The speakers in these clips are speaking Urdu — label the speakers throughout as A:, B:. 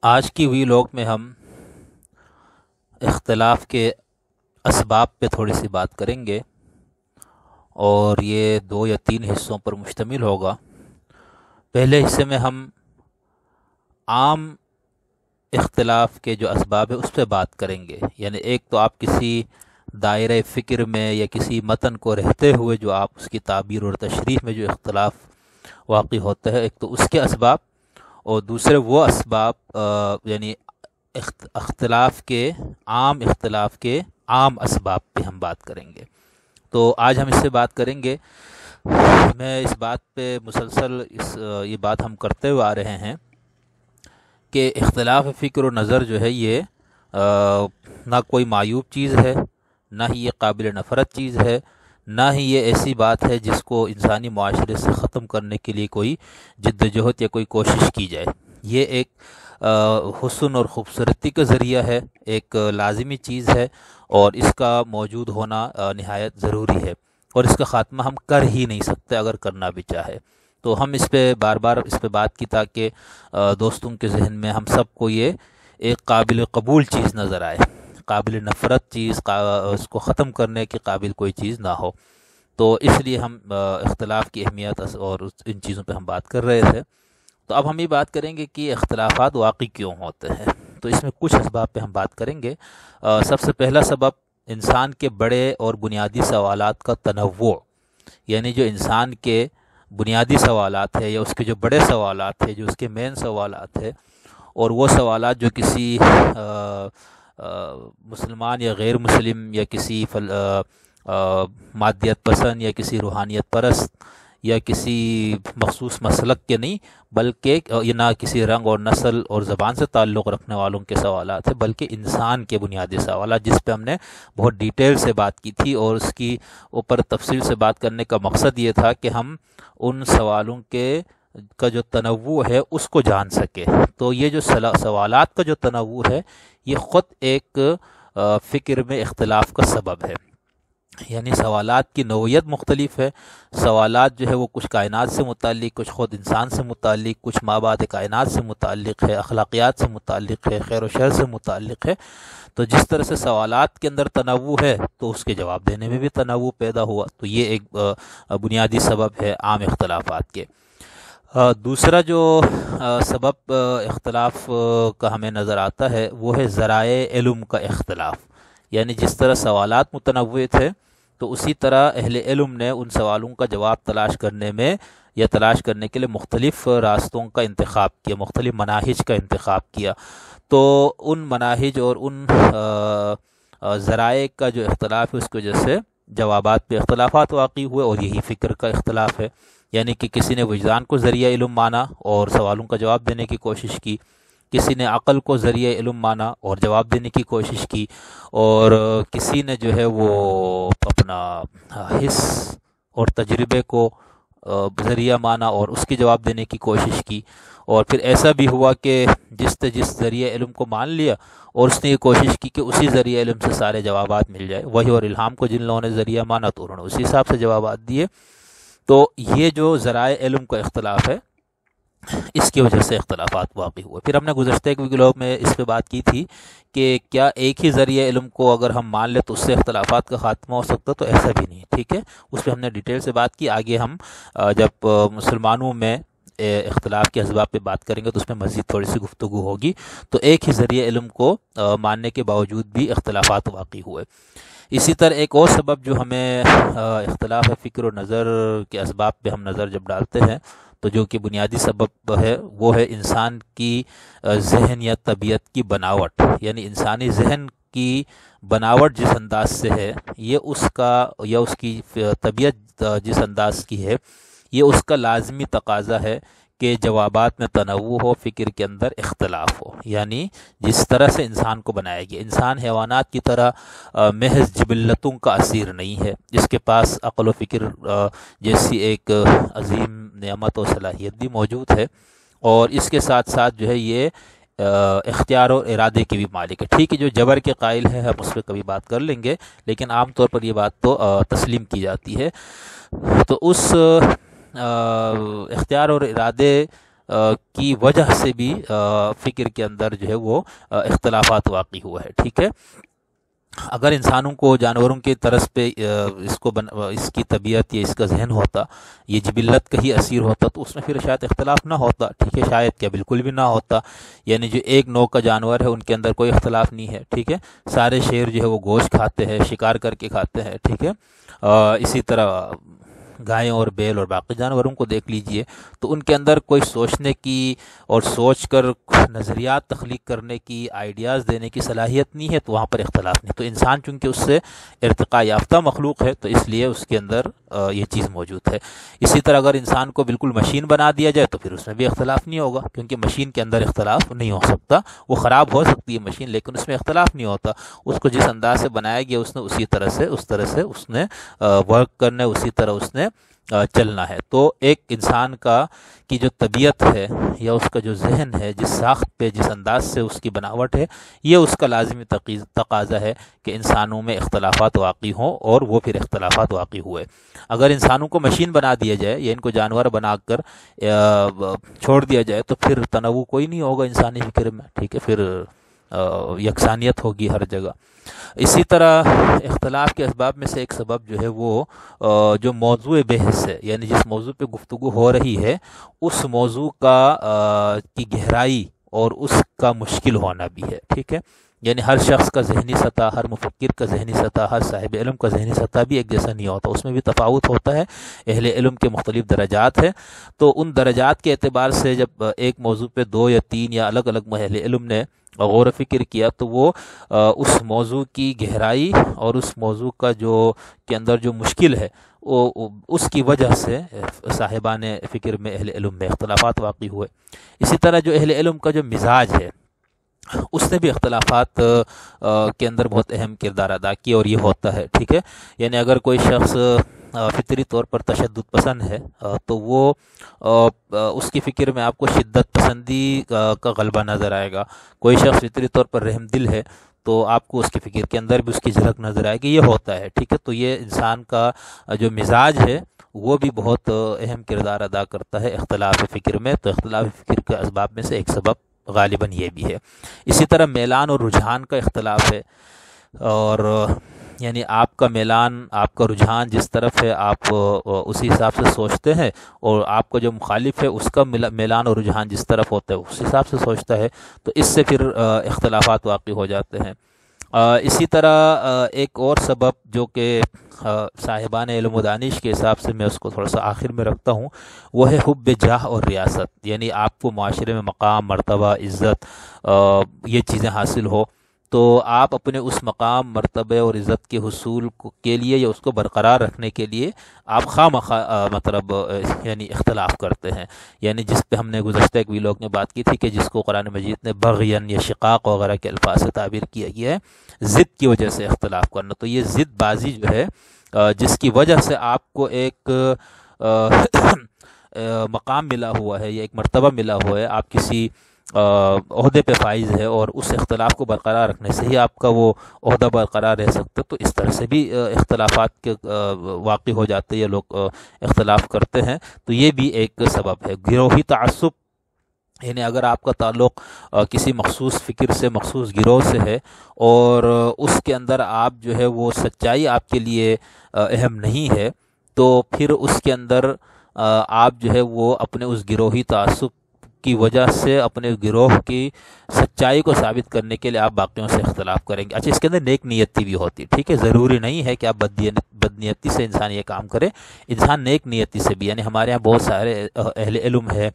A: آج کی ویلاگ میں ہم اختلاف کے اسباب پہ تھوڑی سی بات کریں گے، اور یہ 2 یا 3 حصوں پر مشتمل ہوگا۔ پہلے حصے میں ہم عام اختلاف کے جو اسباب ہے اس پہ بات کریں گے، یعنی ایک تو آپ کسی دائرہ فکر میں یا کسی متن کو رہتے ہوئے جو آپ اس کی تعبیر اور تشریح میں جو اختلاف واقع ہوتا ہے، ایک تو اس کے اسباب، اور دوسرے وہ اسباب یعنی اختلاف کے عام اسباب پہ ہم بات کریں گے۔ تو آج ہم اس سے بات کریں گے۔ میں اس بات پہ مسلسل یہ بات ہم کرتے ہوئے آ رہے ہیں کہ اختلاف فکر و نظر جو ہے یہ نہ کوئی معیوب چیز ہے، نہ ہی یہ قابل نفرت چیز ہے، نہ ہی یہ ایسی بات ہے جس کو انسانی معاشرے سے ختم کرنے کے لیے کوئی جدوجہد یا کوئی کوشش کی جائے۔ یہ ایک حسن اور خوبصورتی کا ذریعہ ہے، ایک لازمی چیز ہے، اور اس کا موجود ہونا نہایت ضروری ہے، اور اس کا خاتمہ ہم کر ہی نہیں سکتے اگر کرنا بھی چاہے۔ تو ہم اس پہ بار بار اس پہ بات کی تاکہ دوستوں کے ذہن میں ہم سب کو یہ ایک قابل قبول چیز نظر آئے، قابل نفرت چیز، اس کو ختم کرنے کے قابل کوئی چیز نہ ہو۔ تو اس لیے ہم اختلاف کی اہمیت اور ان چیزوں پہ ہم بات کر رہے تھے۔ تو اب ہم یہ بات کریں گے کہ اختلافات واقعی کیوں ہوتے ہیں۔ تو اس میں کچھ اسباب پہ ہم بات کریں گے۔ سب سے پہلا سبب انسان کے بڑے اور بنیادی سوالات کا تنوع، یعنی جو انسان کے بنیادی سوالات ہیں یا اس کے جو بڑے سوالات ہیں، جو اس کے مین سوالات ہیں، اور وہ سوالات جو کسی مسلمان یا غیر مسلم یا کسی مادیت پسند یا کسی روحانیت پرست یا کسی مخصوص مسلک کے نہیں، بلکہ یہ نہ کسی رنگ اور نسل اور زبان سے تعلق رکھنے والوں کے سوالات ہیں، بلکہ انسان کے بنیادی سوالات، جس پہ ہم نے بہت ڈیٹیل سے بات کی تھی، اور اس کی اوپر تفصیل سے بات کرنے کا مقصد یہ تھا کہ ہم ان سوالوں کا جو تنوع ہے اس کو جان سکے۔ تو یہ جو سوالات کا جو تنوع ہے یہ خود ایک فکر میں اختلاف کا سبب ہے، یعنی سوالات کی نوعیت مختلف ہے۔ سوالات جو ہے وہ کچھ کائنات سے متعلق، کچھ خود انسان سے متعلق، کچھ مابعد کائنات سے متعلق ہے، اخلاقیات سے متعلق ہے، خیر و شر سے متعلق ہے۔ تو جس طرح سے سوالات کے اندر تنوع ہے تو اس کے جواب دینے میں بھی تنوع پیدا ہوا۔ تو یہ ایک بنیادی سبب ہے عام اختلافات کے۔ دوسرا جو سبب اختلاف کا ہمیں نظر آتا ہے وہ ہے ذرائع علم کا اختلاف، یعنی جس طرح سوالات متنوع تھے تو اسی طرح اہل علم نے ان سوالوں کا جواب تلاش کرنے کے لیے مختلف راستوں کا انتخاب کیا، مختلف مناہج کا انتخاب کیا۔ تو ان مناہج اور ان ذرائع کا جو اختلاف ہے اس کی وجہ سے جوابات پہ اختلافات واقع ہوئے، اور یہی فکر کا اختلاف ہے، یعنی کہ کسی نے وجدان کو ذریعہ علم مانا اور سوالوں کا جواب دینے کی کوشش کی، کسی نے عقل کو ذریعہ علم مانا اور جواب دینے کی کوشش کی، اور کسی نے جو ہے وہ اپنا حس اور تجربے کو ذریعہ مانا اور اس کی جواب دینے کی کوشش کی۔ اور پھر ایسا بھی ہوا کہ جس ذریعہ علم کو مان لیا اور اس نے یہ کوشش کی کہ اسی ذریعہ علم سے سارے جوابات مل جائے، وہی اور الہام کو جن لوگوں نے ذریعہ مانا تو انہوں نے اسی حساب سے جوابات دیے۔ تو یہ جو ذرائع علم کا اختلاف ہے اس کی وجہ سے اختلافات واقع ہوئے۔ پھر ہم نے گزشتہ ایک ویڈیو میں اس پہ بات کی تھی کہ کیا ایک ہی ذریعہ علم کو اگر ہم مان لیں تو اس سے اختلافات کا خاتمہ ہو سکتا، تو ایسا بھی نہیں، ٹھیک ہے۔ اس پہ ہم نے ڈیٹیل سے بات کی۔ آگے ہم جب مسلمانوں میں اختلاف کے اسباب پہ بات کریں گے تو اس میں مزید تھوڑی سی گفتگو ہوگی۔ تو ایک ہی ذریعہ علم کو ماننے کے باوجود بھی اختلافات واقع ہوئے۔ اسی طرح ایک اور سبب جو ہمیں اختلاف فکر و نظر کے اسباب پہ ہم نظر جب ڈالتے ہیں تو جو کہ بنیادی سبب ہے وہ ہے انسان کی ذہن یا طبیعت کی بناوٹ، یعنی انسانی ذہن کی بناوٹ جس انداز سے ہے یہ اس کا یا اس کی طبیعت جس انداز کی ہے یہ اس کا لازمی تقاضا ہے کہ جوابات میں تنوع ہو، فکر کے اندر اختلاف ہو، یعنی جس طرح سے انسان کو بنایا گیا۔ انسان حیوانات کی طرح محض جبلتوں کا اسیر نہیں ہے، اس کے پاس عقل و فکر جیسی ایک عظیم نعمت و صلاحیت بھی موجود ہے، اور اس کے ساتھ ساتھ جو ہے یہ اختیار اور ارادے کے بھی مالک ہے۔ ٹھیک ہے، جو جبر کے قائل ہیں ہم اس پہ کبھی بات کر لیں گے، لیکن عام طور پر یہ بات تو تسلیم کی جاتی ہے۔ تو اس اختیار اور ارادے کی وجہ سے بھی فکر کے اندر جو ہے وہ اختلافات واقع ہوا ہے، ٹھیک ہے۔ اگر انسانوں کو جانوروں کی طرز پہ اس کی طبیعت یا اس کا ذہن ہوتا، یہ جبلت کا ہی اسیر ہوتا، تو اس میں پھر شاید اختلاف نہ ہوتا، ٹھیک ہے، شاید کیا بالکل بھی نہ ہوتا۔ یعنی جو ایک نوع کا جانور ہے ان کے اندر کوئی اختلاف نہیں ہے، ٹھیک ہے، سارے شیر جو ہے وہ گوشت کھاتے ہیں، شکار کر کے کھاتے ہیں، ٹھیک ہے۔ اسی طرح گائیں اور بیل اور باقی جانوروں کو دیکھ لیجئے، تو ان کے اندر کوئی سوچنے کی اور سوچ کر نظریات تخلیق کرنے کی، آئیڈیاز دینے کی صلاحیت نہیں ہے، تو وہاں پر اختلاف نہیں۔ تو انسان چونکہ اس سے ارتقاء یافتہ مخلوق ہے، تو اس لیے اس کے اندر یہ چیز موجود ہے۔ اسی طرح اگر انسان کو بالکل مشین بنا دیا جائے تو پھر اس میں بھی اختلاف نہیں ہوگا، کیونکہ مشین کے اندر اختلاف نہیں ہو سکتا۔ وہ خراب ہو سکتی ہے مشین، لیکن اس میں اختلاف نہیں ہوتا۔ اس کو جس انداز سے بنایا گیا اس نے اسی طرح سے اس نے ورک کرنا ہے، اسی طرح اس نے چلنا ہے۔ تو ایک انسان کی جو طبیعت ہے یا اس کا جو ذہن ہے، جس ساخت پہ، جس انداز سے اس کی بناوٹ ہے، یہ اس کا لازمی تقاضا ہے کہ انسانوں میں اختلافات واقع ہوں، اور وہ پھر اختلافات واقع ہوئے۔ اگر انسانوں کو مشین بنا دیا جائے یا ان کو جانور بنا کر چھوڑ دیا جائے تو پھر تنوع کوئی نہیں ہوگا انسانی فکر میں، ٹھیک ہے، پھر یکسانیت ہوگی ہر جگہ۔ اسی طرح اختلاف کے اسباب میں سے ایک سبب جو ہے وہ جو موضوع بحث ہے، یعنی جس موضوع پہ گفتگو ہو رہی ہے اس موضوع کی گہرائی اور اس کا مشکل ہونا بھی ہے، ٹھیک ہے۔ یعنی ہر شخص کا ذہنی سطح، ہر مفکر کا ذہنی سطح، ہر صاحب علم کا ذہنی سطح بھی ایک جیسا نہیں ہوتا، اس میں بھی تفاوت ہوتا ہے۔ اہل علم کے مختلف درجات ہیں، تو ان درجات کے اعتبار سے جب ایک موضوع پہ 2 یا 3 یا الگ الگ اہل علم نے غور و فکر کیا تو وہ اس موضوع کی گہرائی اور اس موضوع کے اندر جو مشکل ہے اس کی وجہ سے صاحبان فکر میں، اہل علم میں اختلافات واقع ہوئے۔ اسی طرح جو اہل علم کا جو مزاج ہے اس نے بھی اختلافات کے اندر بہت اہم کردار ادا کیا، اور یہ ہوتا ہے، ٹھیک ہے۔ یعنی اگر کوئی شخص فطری طور پر تشدد پسند ہے تو وہ اس کی فکر میں آپ کو شدت پسندی کا غلبہ نظر آئے گا۔ کوئی شخص فطری طور پر رحم دل ہے تو آپ کو اس کی فکر کے اندر بھی اس کی جھلک نظر آئے گی، یہ ہوتا ہے، ٹھیک ہے۔ تو یہ انسان کا جو مزاج ہے وہ بھی بہت اہم کردار ادا کرتا ہے اختلاف فکر میں۔ تو اختلاف فکر کے اسباب میں سے ایک سبب غالباً یہ بھی ہے۔ اسی طرح میلان اور رجحان کا اختلاف ہے، اور یعنی آپ کا میلان، آپ کا رجحان جس طرف ہے آپ اسی حساب سے سوچتے ہیں، اور آپ کا جو مخالف ہے اس کا میلان اور رجحان جس طرف ہوتا ہے اس حساب سے سوچتا ہے، تو اس سے پھر اختلافات واقع ہو جاتے ہیں۔ اسی طرح ایک اور سبب جو کہ صاحبان علم و دانش کے حساب سے میں اس کو تھوڑا سا آخر میں رکھتا ہوں، وہ ہے حب جاہ اور ریاست، یعنی آپ کو معاشرے میں مقام، مرتبہ، عزت، یہ چیزیں حاصل ہو، تو آپ اپنے اس مقام، مرتبہ اور عزت کے حصول کے لیے یا اس کو برقرار رکھنے کے لیے آپ خواہ مخواہ یعنی اختلاف کرتے ہیں۔ یعنی جس پہ ہم نے گزشتہ ایک ویلوگ میں بات کی تھی کہ جس کو قرآن مجید نے بغین یا شقاق وغیرہ کے الفاظ سے تعبیر کیا گیا ہے، ضد کی وجہ سے اختلاف کرنا۔ تو یہ ضد بازی جو ہے جس کی وجہ سے آپ کو ایک مقام ملا ہوا ہے یا ایک مرتبہ ملا ہوا ہے، آپ کسی عہدے پہ فائز ہے، اور اس اختلاف کو برقرار رکھنے سے ہی آپ کا وہ عہدہ برقرار رہ سکتا ہے، تو اس طرح سے بھی اختلافات کے واقع ہو جاتے ہیں، لوگ اختلاف کرتے ہیں، تو یہ بھی ایک سبب ہے۔ گروہی تعصب، یعنی اگر آپ کا تعلق کسی مخصوص فکر سے، مخصوص گروہ سے ہے، اور اس کے اندر آپ جو ہے وہ سچائی آپ کے لیے اہم نہیں ہے، تو پھر اس کے اندر آپ جو ہے وہ اپنے اس گروہی تعصب کی وجہ سے اپنے گروہ کی سچائی کو ثابت کرنے کے لیے آپ باقیوں سے اختلاف کریں گے۔ اچھا، اس کے اندر نیک نیتی بھی ہوتی ہے، ٹھیک ہے، ضروری نہیں ہے کہ آپ بدنیتی سے انسان یہ کام کرے، انسان نیک نیتی سے بھی، یعنی ہمارے یہاں بہت سارے اہل علم ہے،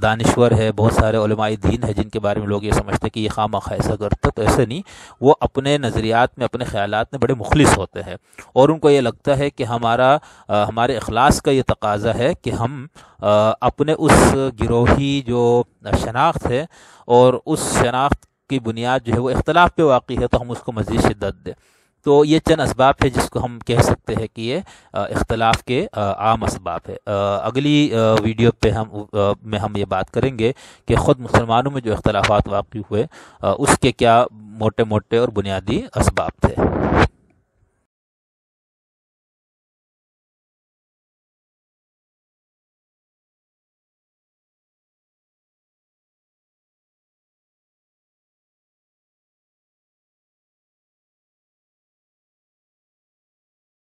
A: دانشور ہے، بہت سارے علماء دین ہیں جن کے بارے میں لوگ یہ سمجھتے ہیں کہ یہ خواہ مخواہ ایسا کرتا، تو ایسے نہیں، وہ اپنے نظریات میں، اپنے خیالات میں بڑے مخلص ہوتے ہیں، اور ان کو یہ لگتا ہے کہ ہمارے اخلاص کا یہ تقاضا ہے کہ ہم اپنے اس گروہی جو شناخت ہے اور اس شناخت کی بنیاد جو ہے وہ اختلاف پہ واقع ہے، تو ہم اس کو مزید شدت دیں۔ تو یہ چند اسباب ہے جس کو ہم کہہ سکتے ہیں کہ یہ اختلاف کے عام اسباب ہے۔ اگلی ویڈیو پہ ہم یہ بات کریں گے کہ خود مسلمانوں میں جو اختلافات واقع ہوئے اس کے کیا موٹے موٹے اور بنیادی اسباب تھے۔